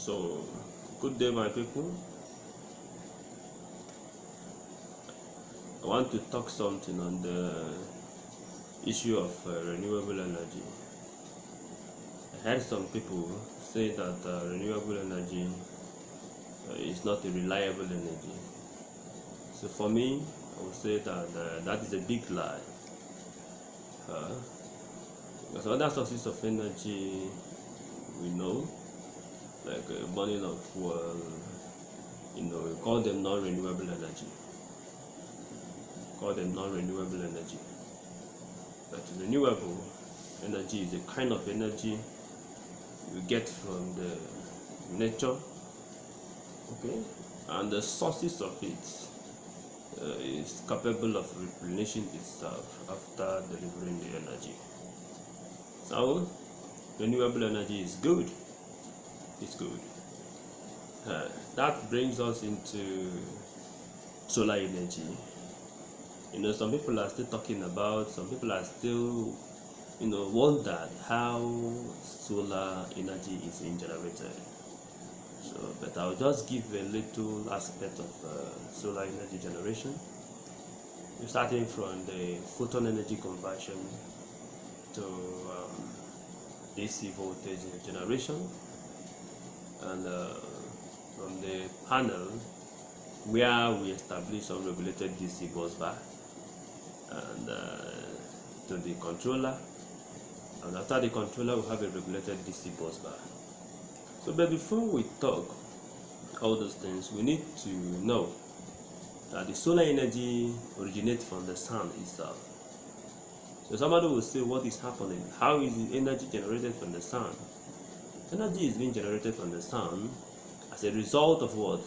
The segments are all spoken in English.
So, good day, my people. I want to talk something on the issue of renewable energy. I heard some people say that renewable energy is not a reliable energy. So for me, I would say that that is a big lie. Because other sources of energy we know, like burning of fuel, we call them non-renewable energy. But renewable energy is a kind of energy you get from the nature, okay, and the sources of it is capable of replenishing itself after delivering the energy. So renewable energy is good. It's good. That brings us into solar energy. Some people are still talking about, some people are still, wondered how solar energy is being generated. So, but I'll just give a little aspect of solar energy generation. We're starting from the photon energy conversion to DC voltage generation, and from the panel where we establish unregulated DC bus bar, and to the controller, and after the controller we have a regulated DC bus bar. So, but before we talk all those things, we need to know that the solar energy originates from the sun itself. So somebody will say, what is happening? How is the energy generated from the sun? Energy is being generated from the sun as a result of what?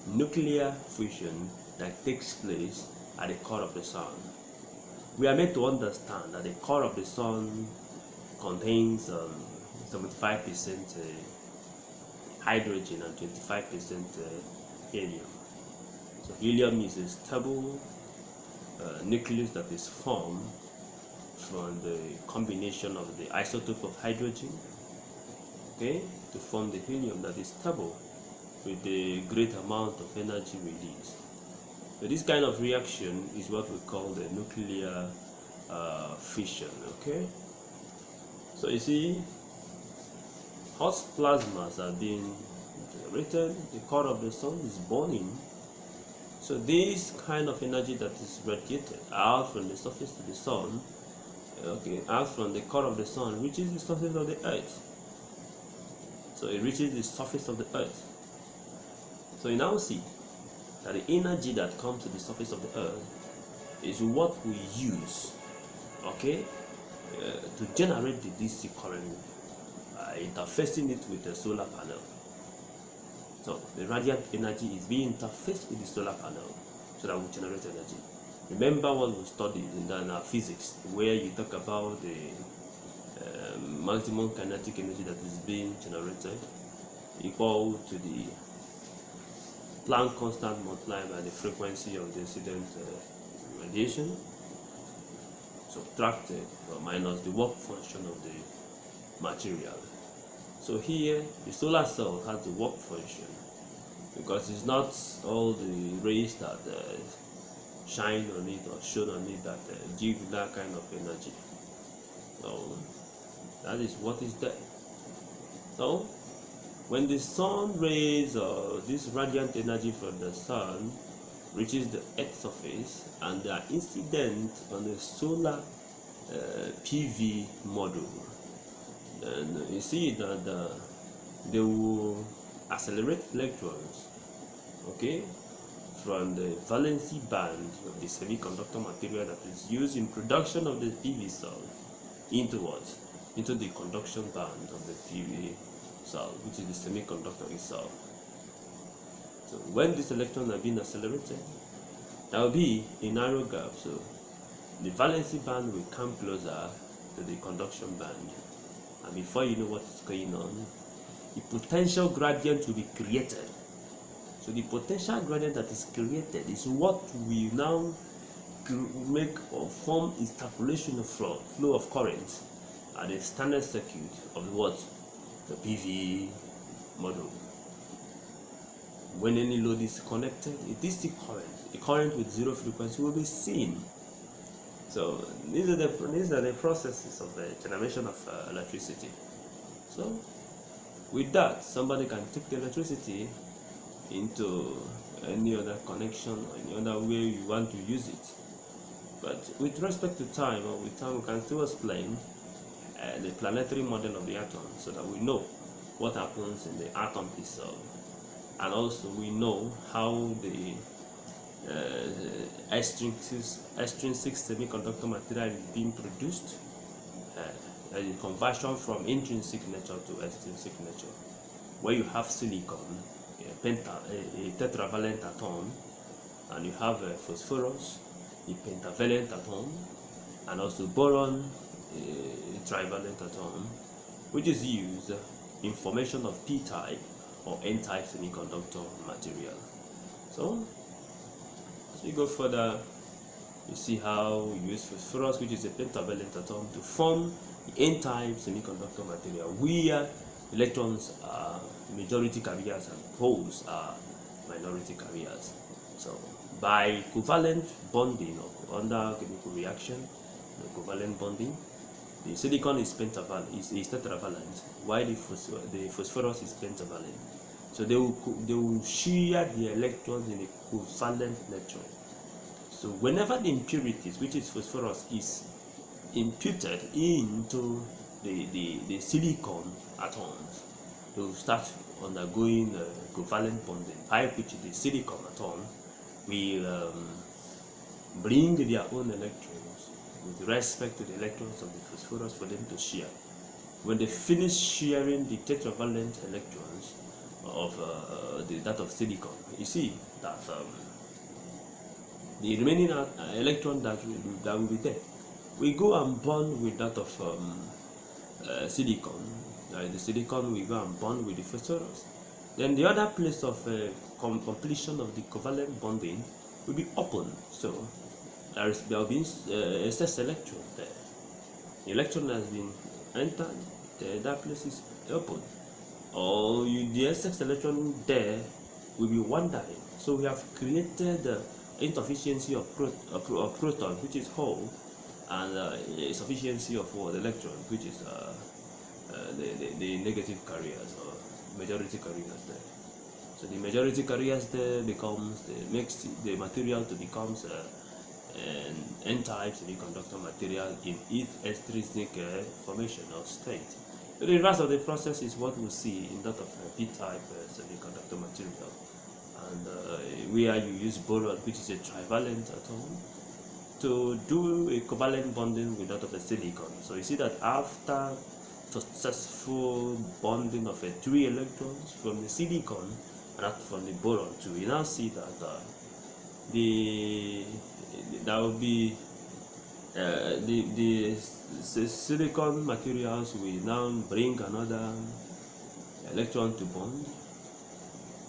Nuclear fusion that takes place at the core of the sun. We are made to understand that the core of the sun contains 75% hydrogen and 25% helium. So helium is a stable nucleus that is formed from the combination of the isotope of hydrogen, okay, to form the helium that is stable with the great amount of energy released. So this kind of reaction is what we call the nuclear fission, okay? So you see, hot plasmas are being generated, the core of the sun is burning. So this kind of energy that is radiated out from the surface of the sun, okay, out from the core of the sun, reaches the surface of the earth. So it reaches the surface of the earth. So you now see that the energy that comes to the surface of the earth is what we use, okay, to generate the DC current, interfacing it with the solar panel. So the radiant energy is being interfaced with the solar panel so that we generate energy. Remember what we studied in our physics, where you talk about the maximum kinetic energy that is being generated equal to the Planck constant multiplied by the frequency of the incident radiation, subtracted or minus the work function of the material. So here the solar cell has the work function, because it's not all the rays that shine on it or shone on it that give that kind of energy. So that is what is there. So when the sun rays or this radiant energy from the sun reaches the earth's surface and they are incident on the solar PV module, then you see that they will accelerate electrons, okay, from the valency band of the semiconductor material that is used in production of the PV cell into what? Into the conduction band of the PV cell, which is the semiconductor itself. So when these electrons are being accelerated, there will be a narrow gap. So the valency band will come closer to the conduction band, and before you know what is going on, the potential gradient will be created. So the potential gradient that is created is what we now make or form interpolation of flow of current at the standard circuit of what? The PV module. When any load is connected, a DC current, a current with zero frequency, will be seen. So these are the processes of the generation of electricity. So with that, somebody can take the electricity into any other connection or any other way you want to use it. But with respect to time, or with time, we can still explain the planetary model of the atom, so that we know what happens in the atom itself, and also we know how the extrinsic semiconductor material is being produced, the conversion from intrinsic nature to extrinsic nature, where you have silicon, a tetravalent atom, and you have phosphorus, a pentavalent atom, and also boron, a trivalent atom, which is used in formation of p-type or n-type semiconductor material. So as we go further, you see how we use phosphorus, which is a pentavalent atom, to form the n-type semiconductor material, where electrons are majority carriers and holes are minority carriers. So by covalent bonding or under chemical reaction, covalent bonding, the silicon is tetravalent, while the phosphorus is pentavalent. So they will share the electrons in a covalent nature. So whenever the impurities, which is phosphorus, is imputed into the silicon atoms, they will start undergoing covalent bonding, by which the silicon atom will bring their own electrons with respect to the electrons of the phosphorus for them to share. When they finish sharing the tetravalent electrons of that of silicon, you see that the remaining electron that will be there will go and bond with that of silicon. The silicon will go and bond with the phosphorus. Then the other place of completion of the covalent bonding will be open. So there will be a sex electron there. The electron has been entered, that place is open. Or the sex electron there will be wandering. So we have created insufficiency of proton, which is whole, and a sufficiency of electron, which is the negative carriers or majority carriers there. So the majority carriers there makes the material to becomes an n-type semiconductor material in its extrinsic formation or state. So the rest of the process is what we see in that of p-type semiconductor material, and where you use boron, which is a trivalent atom, to do a covalent bonding with that of the silicon. So you see that after successful bonding of 3 electrons from the silicon and from the boron too, we now see that that will be the silicon materials will now bring another electron to bond.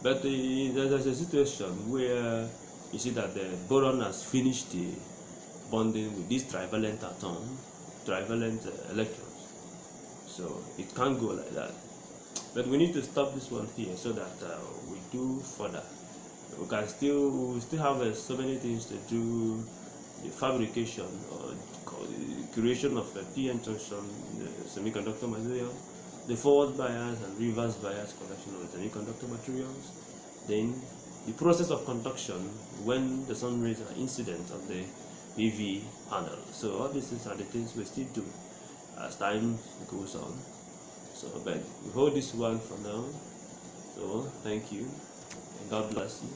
But there's a situation where you see that the boron has finished the bonding with this trivalent atom, trivalent electrons. So it can't go like that. But we need to stop this one here so that we do further. We still have so many things to do: the fabrication or the creation of a p-n junction semiconductor material, the forward bias and reverse bias connection of the semiconductor materials, then the process of conduction when the sun rays are incident on the PV panel. So all these things are the things we still do as time goes on. So but we hold this one for now. So thank you and God bless you.